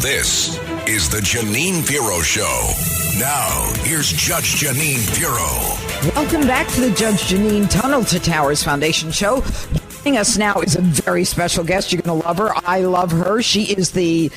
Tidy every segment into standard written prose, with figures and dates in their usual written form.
This is the Jeanine Pirro Show. Now, here's Judge Jeanine Pirro. Welcome back to the Judge Jeanine Tunnel to Towers Foundation Show. Joining us now is a very special guest. You're going to love her. I love her. She is the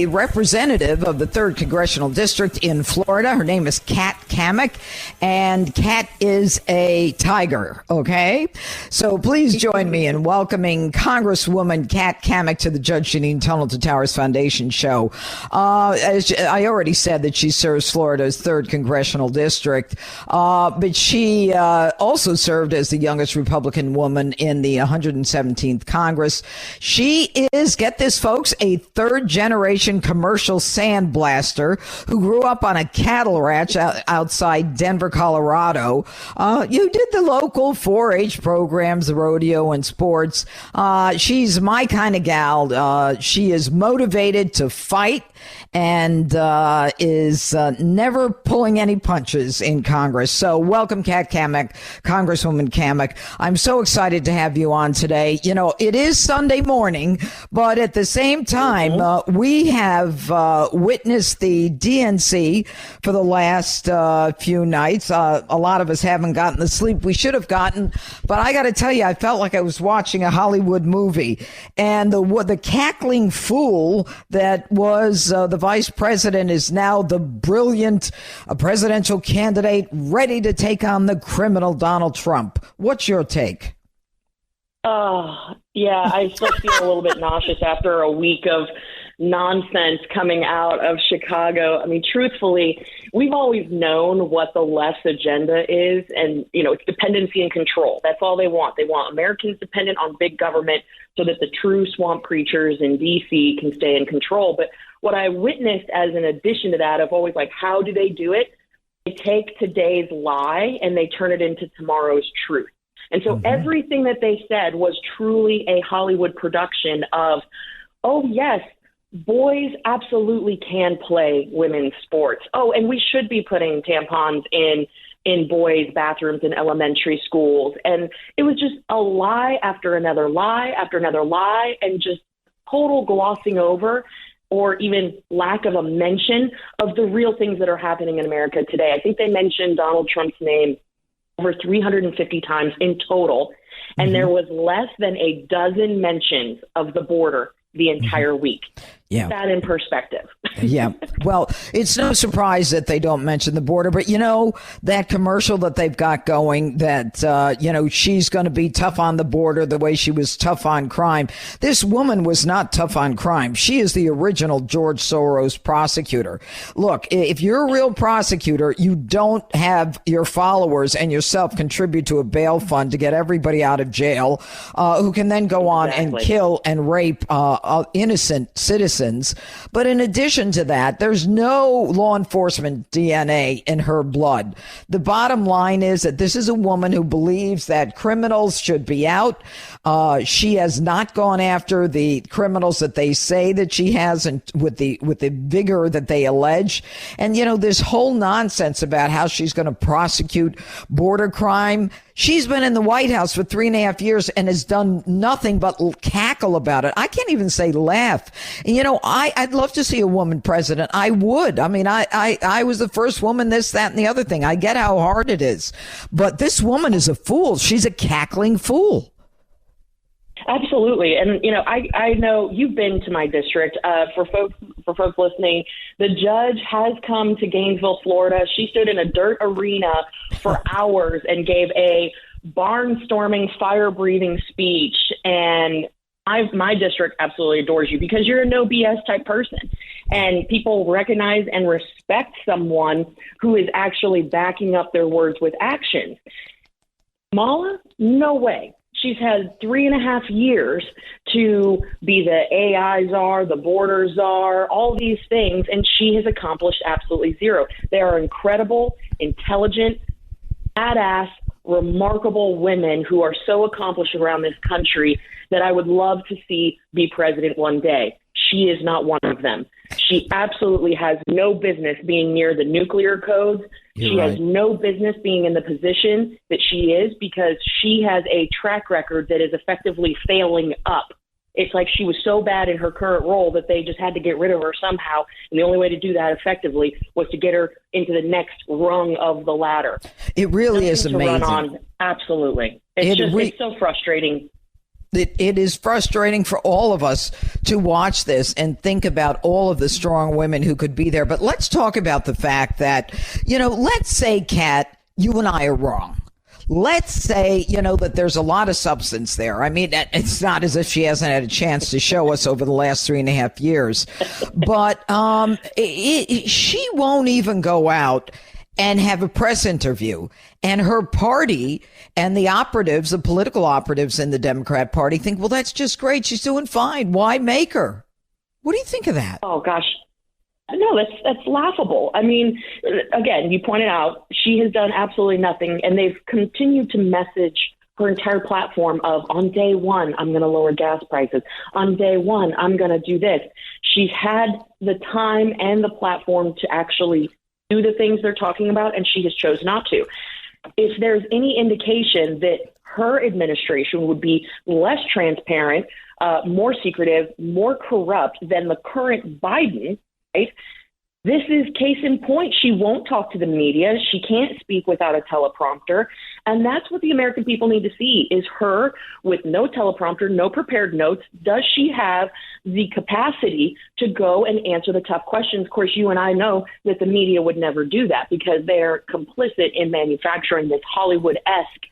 representative of the 3rd Congressional District in Florida. Her name is Cammack, and Kat is a tiger, okay? So please join me in welcoming Congresswoman Kat Cammack to the Judge Jeanine Tunnel to Towers Foundation Show. As I already said that she serves Florida's 3rd Congressional District, but she also served as the youngest Republican woman in the 117th Congress. She is, get this folks, a 3rd-generation commercial sandblaster who grew up on a cattle ranch outside Denver, Colorado. You did the local 4-H programs, the rodeo and sports. She's my kind of gal. She is motivated to fight and is never pulling any punches in Congress. So welcome, Kat Cammack, Congresswoman Cammack. I'm so excited to have you on today. You know, it is Sunday morning, but at the same time, we have witnessed the DNC for the last few nights. A lot of us haven't gotten the sleep we should have gotten, but I got to tell you, I felt like I was watching a Hollywood movie. And the cackling fool that was the vice president is now the brilliant presidential candidate ready to take on the criminal Donald Trump. What's your take? Yeah, I still feel a little bit nauseous after a week of nonsense coming out of Chicago. I mean, truthfully, we've always known what the left's agenda is, and, you know, it's dependency and control. That's all they want. They want Americans dependent on big government so that the true swamp creatures in D.C. can stay in control. But what I witnessed as an addition to that of always like, how do they do it? They take today's lie and they turn it into tomorrow's truth. And so everything that they said was truly a Hollywood production of, oh, yes, boys absolutely can play women's sports. Oh, and we should be putting tampons in boys' bathrooms in elementary schools. And it was just a lie after another lie after another lie, and just total glossing over or even lack of a mention of the real things that are happening in America today. I think they mentioned Donald Trump's name over 350 times in total, and there was less than a dozen mentions of the border the entire week. Yeah. Put that in perspective. Yeah. Well, it's no surprise that they don't mention the border, but you know, that commercial that they've got going that, you know, she's going to be tough on the border the way she was tough on crime. This woman was not tough on crime. She is the original George Soros prosecutor. Look, if you're a real prosecutor, you don't have your followers and yourself contribute to a bail fund to get everybody out of jail, who can then go on and kill and rape, innocent citizens. But in addition to that, there's no law enforcement DNA in her blood. The bottom line is that this is a woman who believes that criminals should be out. She has not gone after the criminals that they say that she has, and with the vigor that they allege. And, you know, this whole nonsense about how she's going to prosecute border crime. She's been in the White House for 3.5 years and has done nothing but cackle about it. I can't even say laugh. And, you know, I'd love to see a woman president. I would. I mean, I was the first woman, this, that, and the other thing. I get how hard it is. But this woman is a fool. She's a cackling fool. Absolutely. And, you know, I know you've been to my district. For folks listening, the judge has come to Gainesville, Florida. She stood in a dirt arena for hours and gave a barnstorming, fire-breathing speech. And my district absolutely adores you because you're a no BS type person. And people recognize and respect someone who is actually backing up their words with actions. Kamala, no way. She's had 3.5 years to be the AI czar, the border czar, all these things, and she has accomplished absolutely zero. They are incredible, intelligent, badass, remarkable women who are so accomplished around this country that I would love to see be president one day. She is not one of them. She absolutely has no business being near the nuclear codes. She has no business being in the position that she is because she has a track record that is effectively failing up It's like she was so bad in her current role that they just had to get rid of her somehow. And the only way to do that effectively was to get her into the next rung of the ladder. It really is amazing. To run on. Absolutely. It's so frustrating. It is frustrating for all of us to watch this and think about all of the strong women who could be there. But let's talk about the fact that, let's say, Kat, you and I are wrong. Let's say, that there's a lot of substance there. I mean, it's not as if she hasn't had a chance to show us over the last 3.5 years. But she won't even go out and have a press interview. And her party and the operatives, the political operatives in the Democrat Party think, well, that's just great. She's doing fine. Why make her? What do you think of that? Oh, gosh. No, that's laughable. I mean, again, you pointed out she has done absolutely nothing, and they've continued to message her entire platform of, on day one, I'm going to lower gas prices. On day one, I'm going to do this. She's had the time and the platform to actually do the things they're talking about, and she has chose not to. If there's any indication that her administration would be less transparent, more secretive, more corrupt than the current Biden, right? This is case in point. She won't talk to the media. She can't speak without a teleprompter. And that's what the American people need to see, is her with no teleprompter, no prepared notes. Does she have the capacity to go and answer the tough questions? Of course, you and I know that the media would never do that because they're complicit in manufacturing this Hollywood-esque,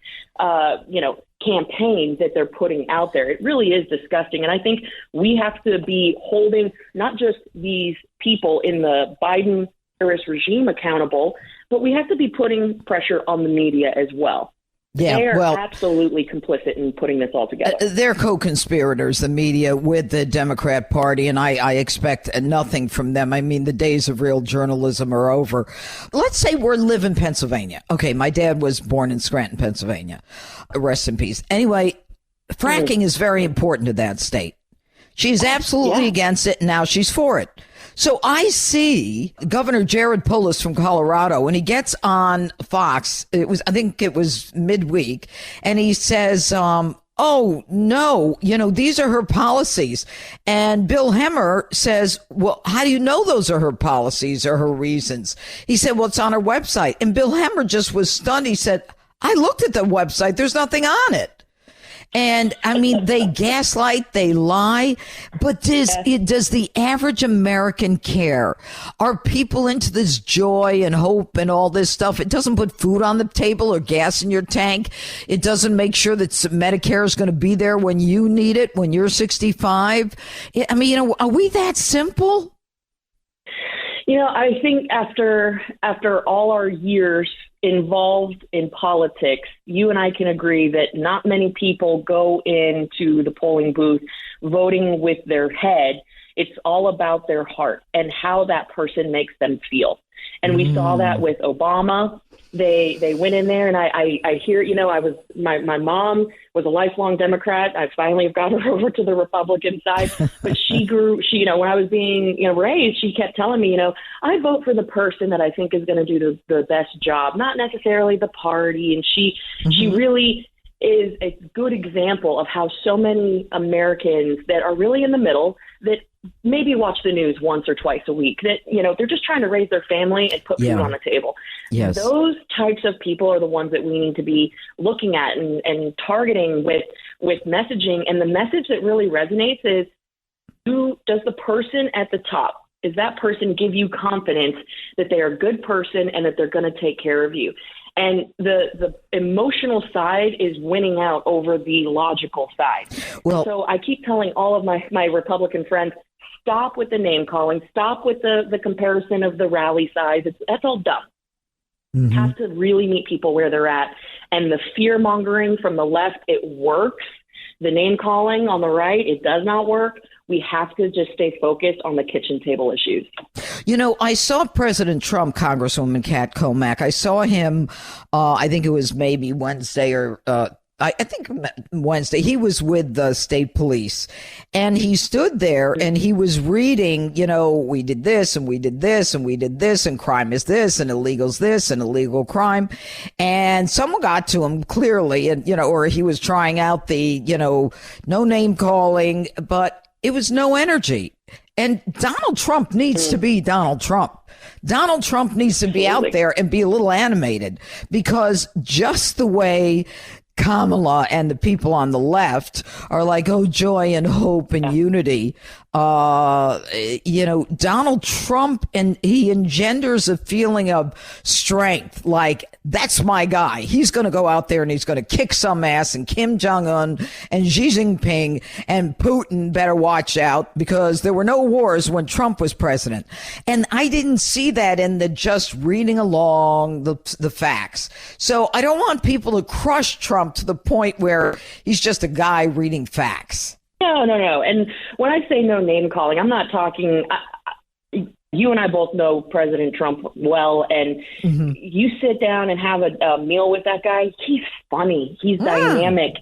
campaign that they're putting out there. It really is disgusting. And I think we have to be holding not just these people in the Biden terrorist regime accountable, but we have to be putting pressure on the media as well. Yeah, they are absolutely complicit in putting this all together. They're co-conspirators, the media, with the Democrat Party, and I expect nothing from them. I mean, the days of real journalism are over. Let's say we live in Pennsylvania. Okay, my dad was born in Scranton, Pennsylvania. Rest in peace. Anyway, fracking is very important to that state. She's absolutely against it, and now she's for it. So I see Governor Jared Polis from Colorado, and he gets on Fox. I think it was midweek, and he says, oh, no, these are her policies. And Bill Hemmer says, well, how do you know those are her policies or her reasons? He said, well, it's on her website. And Bill Hemmer just was stunned. He said, I looked at the website. There's nothing on it. And I mean, they gaslight, they lie, but does the average American care? Are people into this joy and hope and all this stuff? It doesn't put food on the table or gas in your tank. It doesn't make sure that Medicare is going to be there when you need it, when you're 65. I mean, are we that simple? I think after all our years involved in politics, you and I can agree that not many people go into the polling booth voting with their head. It's all about their heart and how that person makes them feel. And we saw that with Obama. They went in there, and I hear, my mom was a lifelong Democrat. I finally have got her over to the Republican side, but when I was being, raised, she kept telling me, I vote for the person that I think is going to do the best job, not necessarily the party. And she really is a good example of how so many Americans that are really in the middle, that maybe watch the news once or twice a week, that, they're just trying to raise their family and put food on the table. Yes. Those types of people are the ones that we need to be looking at and targeting with messaging. And the message that really resonates is, does the person at the top, does that person give you confidence that they are a good person and that they're going to take care of you? And the emotional side is winning out over the logical side. Well, so I keep telling all of my Republican friends, stop with the name calling, stop with the comparison of the rally size. That's all dumb. You have to really meet people where they're at. And the fear mongering from the left, it works. The name calling on the right, it does not work. We have to just stay focused on the kitchen table issues. I saw President Trump, Congresswoman Kat Cammack. I saw him, I think it was maybe Wednesday or I think Wednesday, he was with the state police, and he stood there and he was reading, we did this and we did this and we did this, and crime is this and illegal's this and illegal crime. And someone got to him clearly, and, or he was trying out the, no name calling, but it was no energy. And Donald Trump needs to be Donald Trump. Donald Trump needs to be out there and be a little animated, because just the way Kamala and the people on the left are like, oh, joy and hope and unity. Donald Trump, and he engenders a feeling of strength. Like, that's my guy. He's going to go out there and he's going to kick some ass, and Kim Jong-un and Xi Jinping and Putin better watch out, because there were no wars when Trump was president. And I didn't see that in the just reading along the facts. So I don't want people to crush Trump to the point where he's just a guy reading facts. No. And when I say no name calling, I'm not talking. You and I both know President Trump well, and you sit down and have a meal with that guy. He's funny. He's dynamic.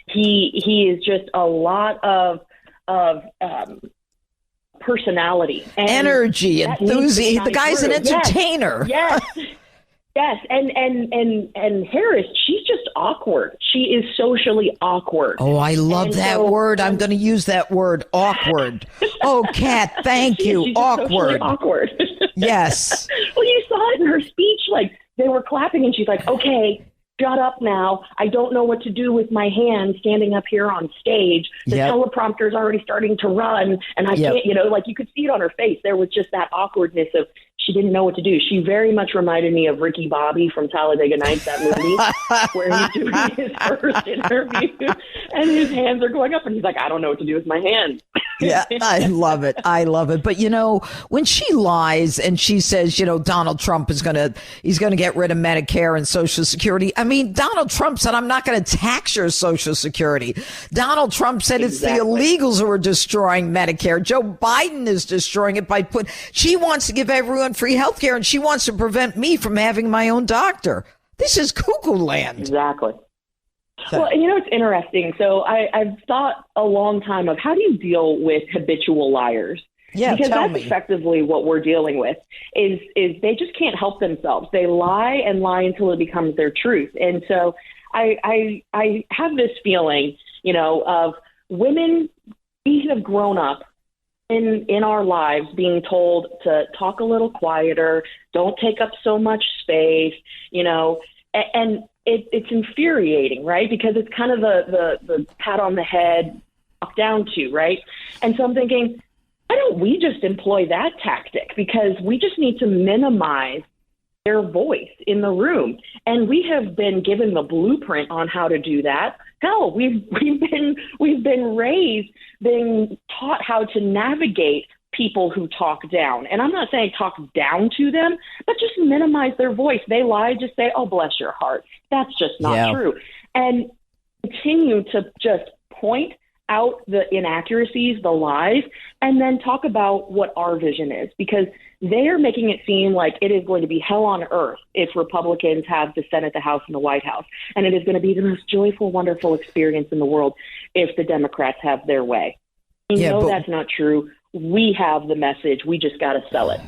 He is just a lot of personality, and energy, enthusiasm. The guy's an entertainer. Yes. Yes, and Harris, she's just awkward. She is socially awkward. Oh, I love that word. I'm going to use that word, awkward. Oh, Kat, thank you. She's awkward. Awkward. Yes. Well, you saw it in her speech. Like, they were clapping, and she's like, okay, shut up now. I don't know what to do with my hands standing up here on stage. The teleprompter is already starting to run, and I can't, you could see it on her face. There was just that awkwardness of, she didn't know what to do. She very much reminded me of Ricky Bobby from Talladega Nights, that movie, where he's doing his first interview and his hands are going up and he's like, I don't know what to do with my hands. Yeah, I love it. But, when she lies and she says, Donald Trump he's going to get rid of Medicare and Social Security. I mean, Donald Trump said, I'm not going to tax your Social Security. Donald Trump said it's the illegals who are destroying Medicare. Joe Biden is destroying it she wants to give everyone free health care, and she wants to prevent me from having my own doctor. This is cuckoo land. Exactly. Well, it's interesting. So I've thought a long time of, how do you deal with habitual liars? Yeah, because tell that's me. Effectively what we're dealing with is they just can't help themselves. They lie and lie until it becomes their truth. And so I have this feeling, of women, we have grown up in our lives being told to talk a little quieter, don't take up so much space, and it's infuriating, right? Because it's kind of the pat on the head, talk down to, right? And so I'm thinking, why don't we just employ that tactic? Because we just need to minimize their voice in the room. And we have been given the blueprint on how to do that. Hell, we've been raised, being taught how to navigate people who talk down. And I'm not saying talk down to them, but just minimize their voice. They lie, just say, oh, bless your heart. That's just not true. And continue to just point out the inaccuracies, the lies, and then talk about what our vision is, because they are making it seem like it is going to be hell on earth if Republicans have the Senate, the House, and the White House. And it is going to be the most joyful, wonderful experience in the world if the Democrats have their way. That's not true. We have the message. We just got to sell it.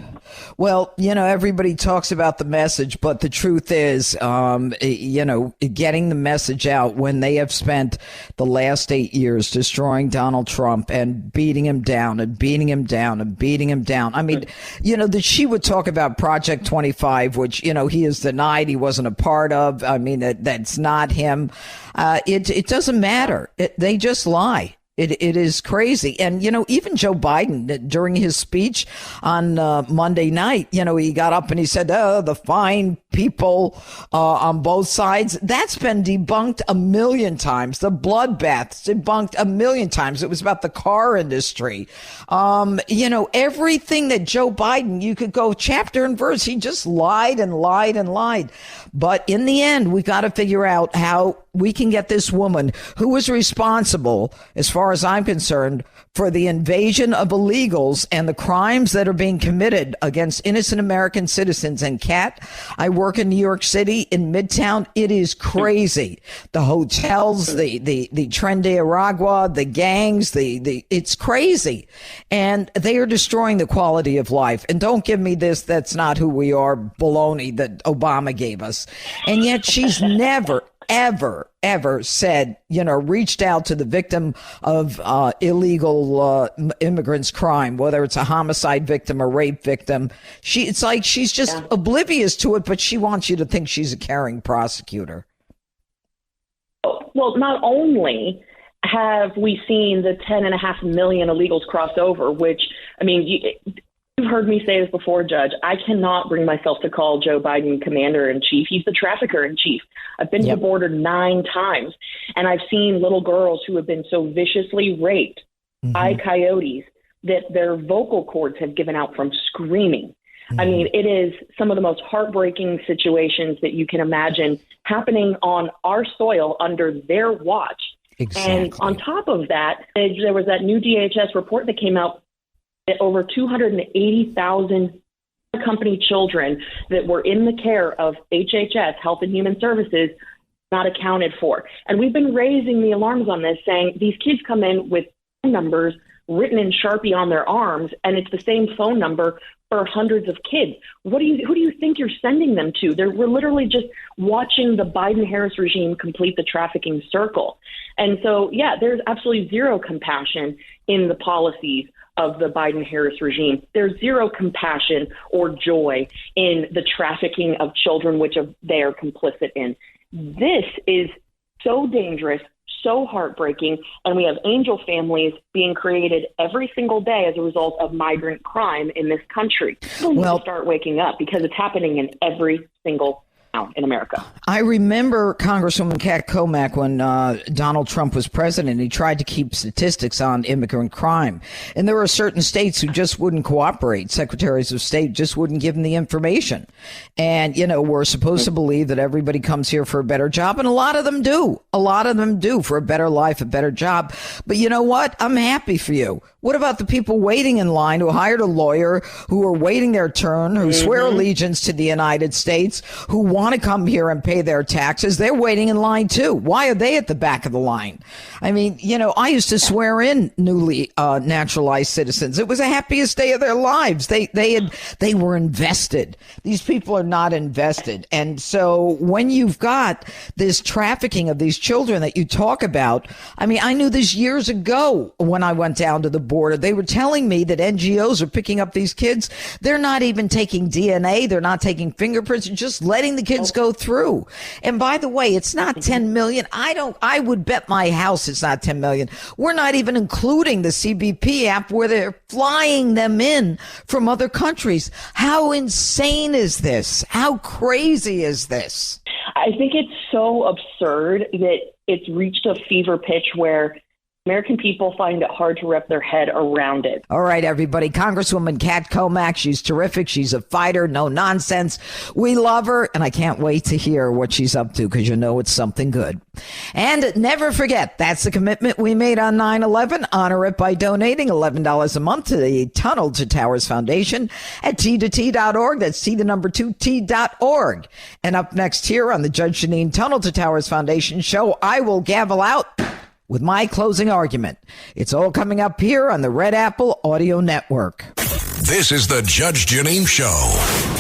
Well, everybody talks about the message, but the truth is, getting the message out when they have spent the last 8 years destroying Donald Trump and beating him down and beating him down and beating him down. I mean, that she would talk about Project 25, which, he has denied he wasn't a part of. I mean, that's not him. It doesn't matter. They just lie. It is crazy. And, even Joe Biden, during his speech on Monday night, he got up and he said, the fine people on both sides. That's been debunked a million times. The bloodbaths debunked a million times. It was about the car industry. Everything that Joe Biden, you could go chapter and verse. He just lied and lied and lied. But in the end, we've got to figure out how we can get this woman who was responsible, as far as I'm concerned, for the invasion of illegals and the crimes that are being committed against innocent American citizens. And Kat, I work in New York City in Midtown. It is crazy. The hotels, the Tren de Aragua, the gangs, it's crazy. And they are destroying the quality of life. And don't give me this, that's not who we are, baloney that Obama gave us. And yet she's never, ever said, reached out to the victim of illegal immigrants' crime, whether it's a homicide victim or rape victim. It's like she's just oblivious to it, but she wants you to think she's a caring prosecutor. Well, not only have we seen the 10.5 million illegals cross over, which, I mean, you've heard me say this before, Judge. I cannot bring myself to call Joe Biden commander-in-chief. He's the trafficker-in-chief. I've been to the border 9 times, and I've seen little girls who have been so viciously raped by coyotes that their vocal cords have given out from screaming. I mean, it is some of the most heartbreaking situations that you can imagine happening on our soil under their watch. Exactly. And on top of that, there was that new DHS report that came out that over 280,000 unaccompanied children that were in the care of HHS, Health and Human Services, not accounted for. And we've been raising the alarms on this, saying these kids come in with phone numbers written in Sharpie on their arms, and it's the same phone number for hundreds of kids. Who do you think you're sending them to? We're literally just watching the Biden-Harris regime complete the trafficking circle. And so, there's absolutely zero compassion in the policies of the Biden-Harris regime. There's zero compassion or joy in the trafficking of children, which they are complicit in. This is so dangerous, so heartbreaking, and we have angel families being created every single day as a result of migrant crime in this country. We need to start waking up because it's happening in every single town in America. I remember Congresswoman Kat Cammack when Donald Trump was president. He tried to keep statistics on immigrant crime. And there were certain states who just wouldn't cooperate. Secretaries of state just wouldn't give them the information. And, we're supposed to believe that everybody comes here for a better job. And a lot of them do. A lot of them do, for a better life, a better job. But you know what? I'm happy for you. What about the people waiting in line who hired a lawyer, who are waiting their turn, who swear allegiance to the United States, who want to come here and pay their taxes? They're waiting in line too. Why are they at the back of the line? I mean, I used to swear in newly naturalized citizens. It was the happiest day of their lives. They were invested. These people are not invested. And so when you've got this trafficking of these children that you talk about, I mean, I knew this years ago when I went down to the border. They were telling me that NGOs are picking up these kids. They're not even taking DNA. They're not taking fingerprints, just letting the kids go through. And by the way, it's not 10 million. I would bet my house it's not 10 million. We're not even including the CBP app where they're flying them in from other countries. How insane is this? How crazy is this? I think it's so absurd that it's reached a fever pitch where American people find it hard to wrap their head around it. All right, everybody. Congresswoman Kat Cammack, she's terrific. She's a fighter, no nonsense. We love her, and I can't wait to hear what she's up to because it's something good. And never forget, that's the commitment we made on 9/11. Honor it by donating $11 a month to the Tunnel to Towers Foundation at T2T.org. That's T2T.org. And up next here on the Judge Jeanine Tunnel to Towers Foundation show, I will gavel out with my closing argument. It's all coming up here on the Red Apple Audio Network. This is the Judge Jeanine Show.